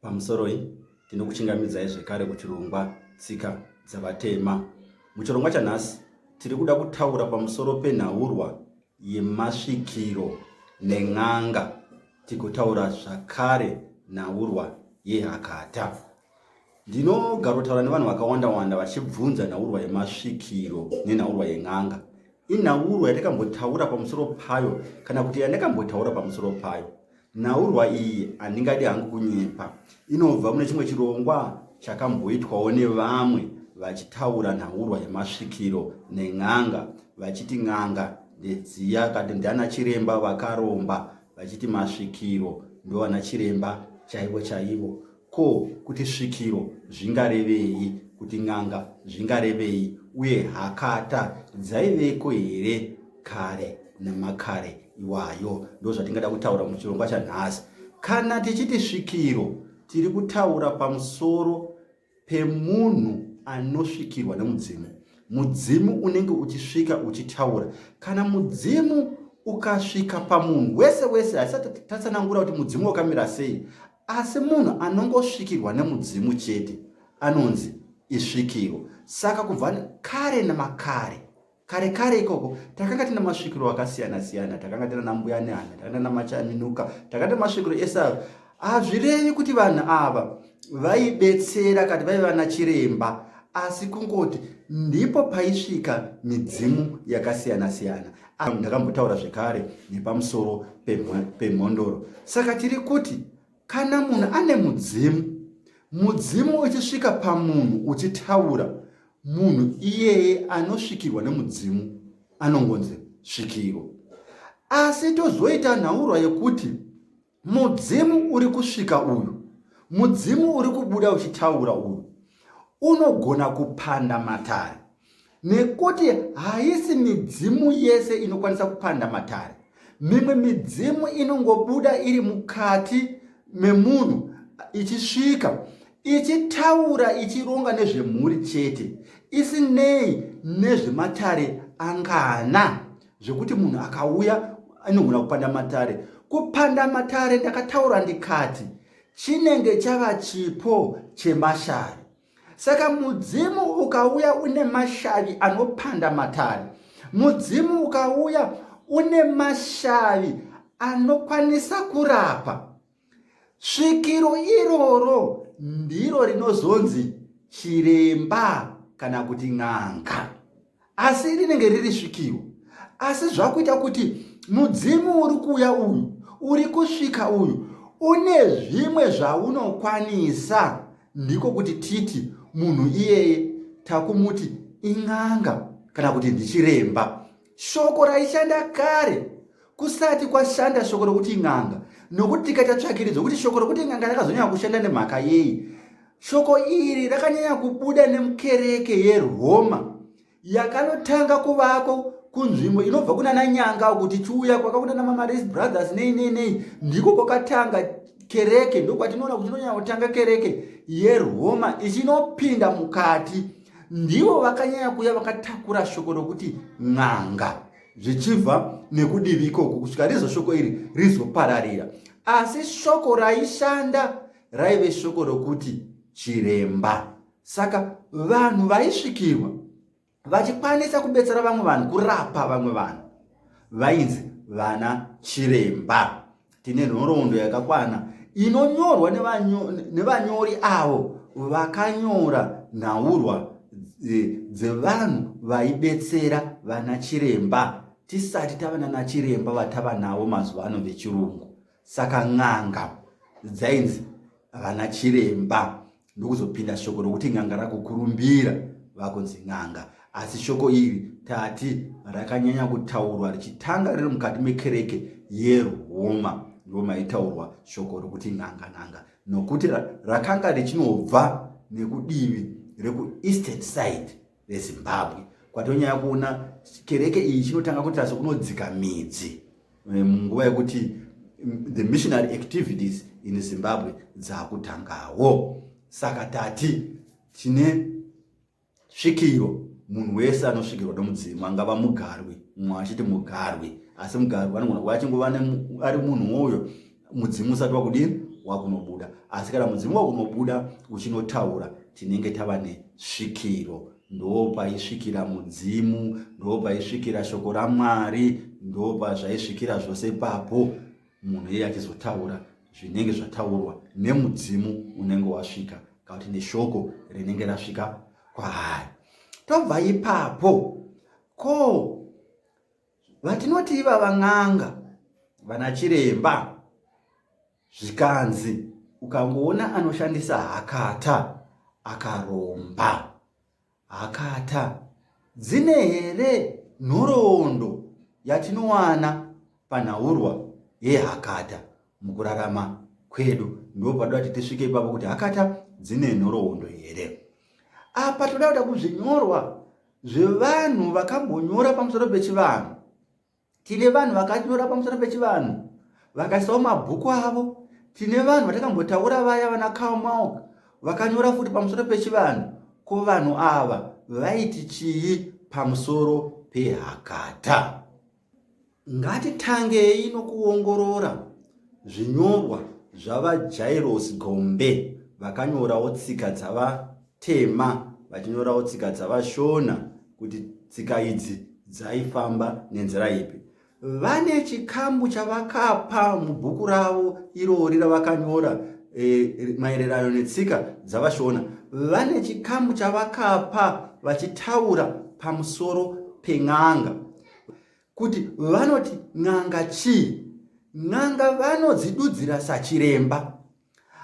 pamusoro tinokuchingamidzai zvekare kuchirongwa tsika dzavatema. Muchirongwa chanhasi tiri kuda kutaura pamusoro penhaurwa yemasvikiro nen'anga, tikutaura zvakare nhaurwa yehakata. Ndinogara kutaura nevanhu vakawanda vachibvunza nhaurwa yemasvikiro nenhaurwa yen'anga. Inhaurwa yatakambotaura pamusoro payo kana kuti yandakambotaura pamusoro payo. Nhaurwa iyi handingadi hangu kunyepa, inobva mune chimwe chirongwa chakamboitwawo nevamwe vachitaura nhaurwa yemasvikiro nen'anga, vachiti n'anga ndedziya kana ndiana chiremba vakaromba, vachiti masvikiro ndo ana chiremba chaivo chaivo. Ko kuti svikiro zvingarevei, kuti n'anga zvingarevei, uye hakata dzaiveko here kare namakare iwayo? Ndo zvatingada kutaura muchirongwa chanhasi. Kana tichiti svikiro, tiri kutaura pamusoro pemunhu anosvikirwa nemudzimu. Mudzimu unenge uchisvika uchitaura. Kana mudzimu ukasvika pamunhu wese, asati tatsanangura kuti mudzimu wakamira sei, asi munhu anongosvikirwa nemudzimu chete anonzi isvikiro. Saka kubva kare namakare, kare ikoko takanga tina masvikiro akasiyana-siyana. Takanga tina nambuya nehana, takanga tina machaminuka, takanga tina masvikiro esava. Hazvirevi kuti vanhu ava vaibetsera kati vaiva nachiremba, asi kungoti ndipo paisvika midzimu yakasiyana-siyana. Ndakambotaura zvekare nepamusoro pemhondoro. Saka tiri kuti kana munhu ane mudzimu uchisvika pamunhu uchitaura, munhu iyeye anosvikirwa nemudzimu anongonzi svikiro. Asi tozoita nhaurwa yekuti mudzimu uri kusvika uyu, mudzimu uri kubuda uchitaura uyu, unogona kupanda matare, nekuti haisi midzimu yese inokwanisa kupanda matare. Mimwe midzimu inongobuda iri mukati memunhu ichisvika ichitaura, ichironga nezvemhuri chete, isinei nezvematare angana, zvekuti munhu akauya anogona kupanda matare. Kupanda matare ndakataura ndikati chinenge chava chipo chemashavi. Saka mudzimu ukauya une mashavi anopanda matare, mudzimu ukauya une mashavi anokwanisa kurapa, svikiro iroro ndiro rinozonzi chiremba kana kuti n'anga. Asi rinenge riri svikiro. Asi zvakuita kuti mudzimu uri kuuya uyu, uri kusvika uyu, une zvimwe zvaunokwanisa, ndiko kuti titi munhu iyeye takumuti in'anga kana kuti ndichiremba. Shoko raishanda kare kusati kwashanda shoko rokuti n'anga, nokuti tikaita tsvakiridzo kuti shoko rokuti n'anga rakazonyanya kushanda nemhaka yei. Shoko iri rakanyanya kubuda nemukereke yeRoma yakanotanga kuvako kunzvimbo inobva kunana nyanga kuti chiuya kwakabuda naMamaris Brothers nei, ndiko kwakatanga kereke. Ndokwatinoona kuti inonyanya kutanga kereke yeRoma ichinopinda mukati. Ndivo vakanyanya kuya vakatakura shoko rokuti n'anga, zvichibva nekudivi ikoko kusvika rizo shoko iri rizopararira. Asi shoko raishanda raive shoko rokuti chiremba. Saka vanhu vaisvikirwa vachikwanisa kubetsera vamwe vanhu, kurapa vamwe vanhu, vainzi vana chiremba. Tine nhoroondo yakakwana inonyorwa nevanyori avo vakanyora nhaurwa dzevanhu vaibetsera vana chiremba tisati tava nana chiremba vatava navo mazuva ano vechirungu. Saka n'anga dzainzi vana chiremba, ndokuzopinda shoko rokuti n'anga rakukurumbira vakonzi n'anga. Asi shoko iri tati rakanyanya kutaurwa richitanga riri mukati mekereke yeRoma, ndo maitaurwa shoko rokuti n'anga, nokuti rakanga richinobva nekudivi rekueastern side reZimbabwe. Kwatonyanya kuona kereke iyi chinotanga kuita sokunodzika midzi munguva yekuti the missionary activities in Zimbabwe dzakutangawo. Saka tati tine svikiro. Munhu wese anosvikirwa nemudzimu, angava mugarwi, mumwe achiti mugarwi, asi mugarwi anogona kuva achingova ari munhu uyo mudzimu usati wakudini wakunobuda. asi kana mudzimu wakunobuda uchinotaura tinenge tava nesvikiro. Ndo paisvikira mudzimu, ndo paisvikira shoko raMwari, ndo pazvaisvikira zvose papo munhu iye achizotaura zvinenge zvataurwa nemudzimu unenge wasvika, kana kuti neshoko rinenge rasvika kwaari. Tobva ipapo, ko vatinoti ivava n'anga, vana chiremba, zvikanzi ukangoona anoshandisa hakata akaromba, hakata dzine here nhoroondo yatinowana panhaurwa yehakata mukurarama kwedu? Ndo padoda kuti tisvike ipapo kuti hakata dzine nhoroondo here. Apa toda kuda kuzvinyorwa zvevanhu vakambonyora pamusoro pechivanhu. Tine vanhu vakanyora pamusoro pechivanhu vakaisawo mabhuku avo. Tine vanhu vatakambotaura vaya vana Karl Marx vakanyora futi pamusoro pechivanhu. Ko vanhu ava vaiti chii pamusoro pehakata? Ngatitangei nokuongorora zvinyorwa zvavaJairos Gombe, vakanyorawo tsika dzavatema, vachinyorawo tsika dzavashona, kuti tsika idzi dzaifamba nenzira ipi. Vane chikambu chavakapa mubhuku ravo irori ravakanyora maererano netsika dzavashona. Vane chikambu chavakapa vachitaura pamusoro pen'anga, kuti vanoti n'anga chii? N'anga vanodzidudzira sachiremba.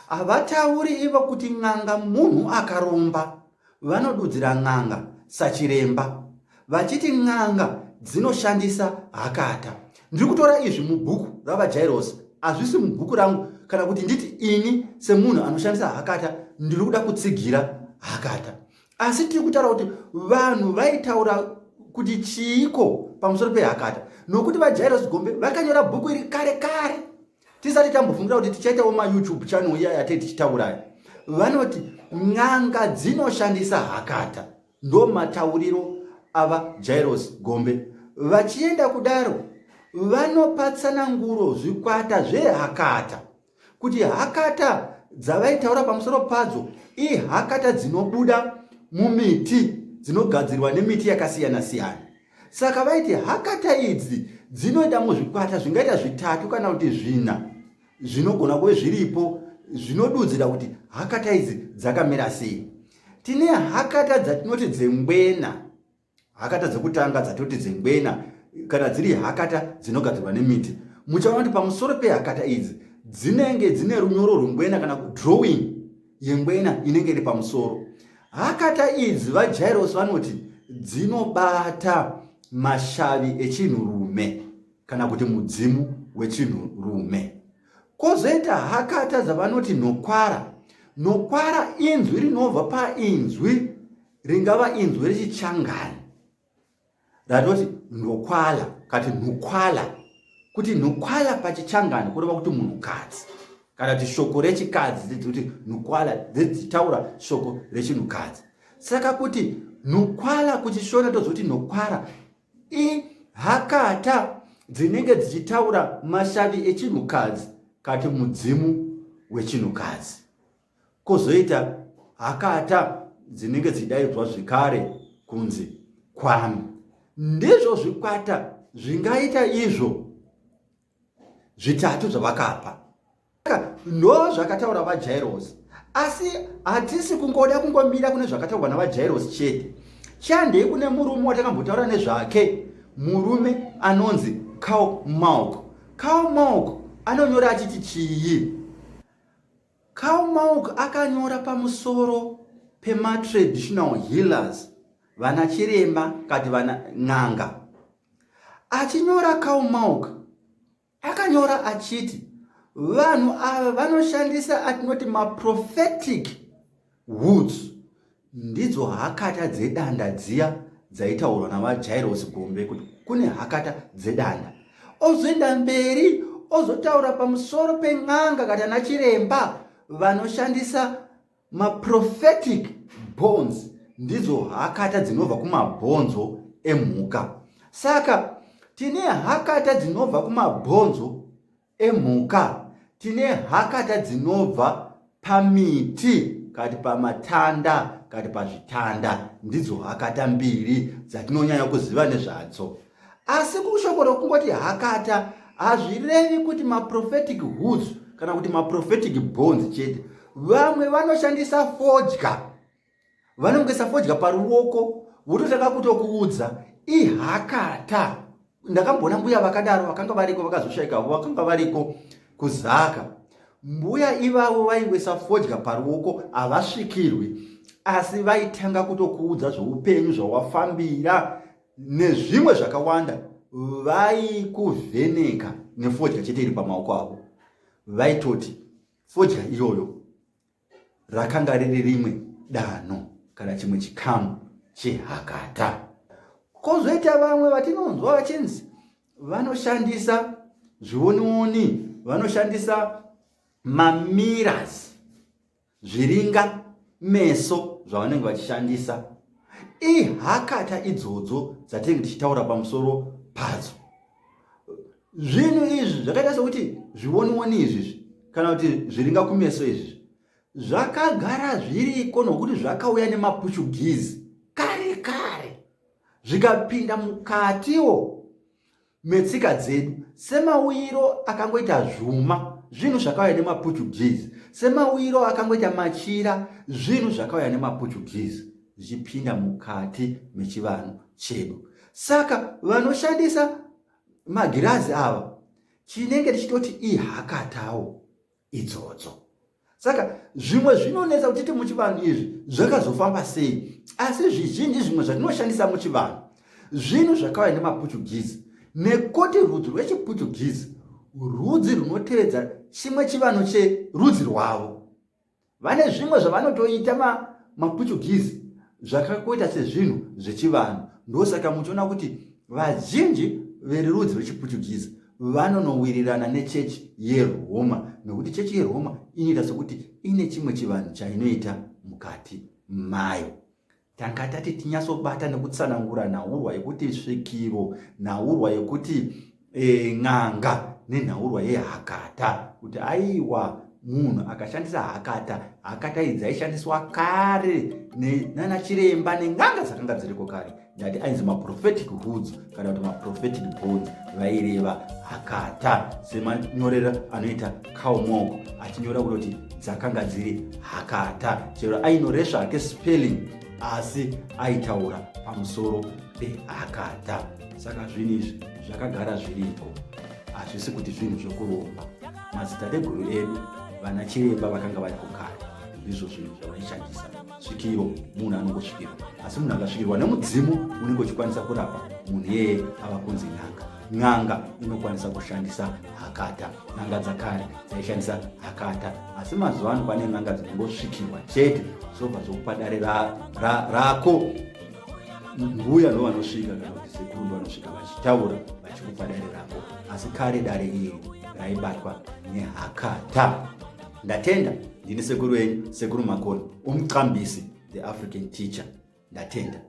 Havatauri ivo kuti n'anga munhu akaromba, vanodudzira n'anga sachiremba, vachiti n'anga dzinoshandisa hakata. Ndiri kutora izvi mubhuku ravaJairos, hazvisi mubhuku rangu, kana kuti nditi ini semunhu anoshandisa hakata ndiri kuda kutsigira hakata. Asi tiri kutaura kuti vanhu vaitaura kuti chiiko pamusoro pehakata, nokuti vaJairos Gombe vakanyora bhuku iri kare kare tisati tambofungira kuti tichaitawo maYouTube channel iya yatei tichitaurayo. Vanoti n'anga dzinoshandisa hakata, ndo matauriro avaJairos Gombe. Vachienda kudaro vanopatsana nguro zvikwata zvehakata, kuti hakata dzavaitaura pamusoro padzo ihakata dzinobuda mumiti, dzinogadzirwa nemiti yakasiyana siyana. Saka vaiti hakata idzi dzinoenda muzvikwata zvingaita 3 kana kuti 4 zvinogona kuve zviripo zvinodudzira kuti hakata idzi dzakamira sei. Tine hakata dzatinoti dzengwena, hakata dzekutanga dzatinoti dzengwena, kana dziri hakata dzinogadzirwa nemiti. Muchaona kuti pamusoro pehakata idzi dzinenge dzine runyoro rwengwena kana drawing yengwena inenge iri pamusoro. Hakata idzi vaJairos vanoti dzinobata mashavi echinhurume kana kuti mudzimu wechinhurume. Kozoita hakata dzavanoti nokwara. Nokwara inzwi rinobva painzwi ringava inzwi rechiChangani ratoti nokwala, kati nukwala, kuti nukwala pachiChangani kureva kuti munhukadzi, kana kuti shoko rechikadzi kuti nukwala dzichitaura shoko rechinhukadzi. Saka kuti nukwala kuchishona tozoti nokwara ihakata dzinenge dzichitaura mashavi echinhukadzi, kati mudzimu wechinhukadzi. Kozoita hakata dzinenge dzidaidzwa zvekare kunzi kwami. Ndizvo zvikwata zvingaita izvo 3 zvavakapa. Ndo zvakataura vaJairos. Asi hatisi kungoda kungomira kune zvakataurwa navaJairos chete. Chandei kune murume watakambotaura nezvake, murume anonzi Karl Marx. Karl Marx anonyora achiti chii? Karl Marx akanyora pamusoro pematraditional healers, vana chiremba kati vana n'anga. Achinyora Karl Marx akanyora achiti vanhu ava vanoshandisa atinoti maprophetic woods, ndidzo hakata dzedanda dziya dzaitaurwa navaJairos Gombe kuti kune hakata dzedanda. Ozoenda mberi ozotaura pamusoro pen'anga kana nachiremba vanoshandisa maprophetic bones, ndidzo hakata dzinobva kumabhonzo emhuka. Saka tine hakata dzinobva kumabhonzo emhuka, tine hakata dzinobva pamiti, kati pamatanda, kati pazvitanda, ndidzo hakata mbiri dzatinonyanya kuziva nezvadzo. Asi kushoko rokungoti hakata hazvirevi kuti maprophetic hoods kana kuti maprophetic bones chete. Vamwe vanoshandisa fodya, vanongesa fodya paruoko, vototaka kutokuudza ihakata. Ndakambona mbuya vakadaro vakanga variko vakazoshaika, vakanga variko kuzaka. Mbuya ivavo vaingwesa fodya paruoko, havasvikirwi, asi vaitanga kutokuudza zveupenyu zvawafambira nezvimwe zvakawanda. Vaikuvheneka nefodya chete iri pamaoko avo. Vaitoti fodya iyoyo rakanga riri rimwe danho kana chimwe chikamu chehakata. Kozoita vamwe vatinonzwa vachinzi vanoshandisa zvionioni, vanoshandisa mamiras, zviringa meso zvavanenge vachishandisa. Ihakata idzodzo dzatinenge tichitaura pamusoro padzo. Zvinhu izvi zvakaita sekuti zvionioni izvi kana kuti zviringa kumeso izvi zvakagara zviriko nokuti zvakauya nemaPortuguese kare kare, zvikapinda mukatiwo metsika dzedu semawiro akangoita zvuma, zvinhu zvakauya nemaPortuguese. Semawiro akangoita machira, zvinhu zvakauya nemaPortuguese, zvichipinda mukati mechivanhu chedu. Saka vanoshandisa magirazi ava chinenge tichitoti ihakatawo idzodzo. Saka zvimwe zvinonetsa kuti muchivanhu izvi zvakazofamba sei, asi zvizhinji zvimwe zvatinoshandisa muchivanhu zvinhu zvakauya nemaPortuguese, nekuti rudzi rwechiPortuguese rudzi runotevedza chimwe chivanhu cherudzi rwavo. Vane zvimwe zvavanotoita maPortuguese zvakakoita sezvinhu zvechivanhu. Ndosaka muchiona kuti vazhinji verudzi rwechiPortuguese vanonowirirana nechechi yeRoma, nokuti chechi yeRoma inoita sekuti ine chimwe chivanhu chainoita mukati mayo. Tanga tati tinyatsobata nekutsanangura nhaurwa yekuti svikiro, nhaurwa yekuti n'anga nenhaurwa yehakata, kuti aiwa munhu akashandisa hakata. Hakata idzi dzaishandiswa kare nana chiremba nen'anga dzakanga dziriko kare. Ndati ainzi maprophetic hoods kana kuti maprophetic bones, vaireva hakata. Semanyorera anoita Kaumog achinyora kuti dzakanga dziri hakata, chero ainyoresva hake spelling asi aitaura pamusoro pehakata. Saka zvinhu izvi zvakagara zviriko, hazvisi kuti zvinhu zvokuromba. Madzitateguru edu vana chiremba vakanga variko kare, ndizvo zvinhu zvavaishandisa. Svikiro, munhu anongosvikirwa, asi munhu akasvikirwa nemudzimu unenge uchikwanisa kurapa munhu yeye ava kunzi n'anga. N'anga inokwanisa kushandisa hakata. N'anga dzakare dzaishandisa hakata, asi mazuva ano pane n'anga dzinongosvikirwa chete, zobva zokupa dare rako. Mbuya ndovanosvika kana kuti sekuru ndovanosvika vachitaura vachikupa dare rako, asi kare dare iri raibatwa nehakata. Ndatenda. Ndini sekuru wenyu, Sekuru Makoni, umqambisi, the African teacher. Ndatenda.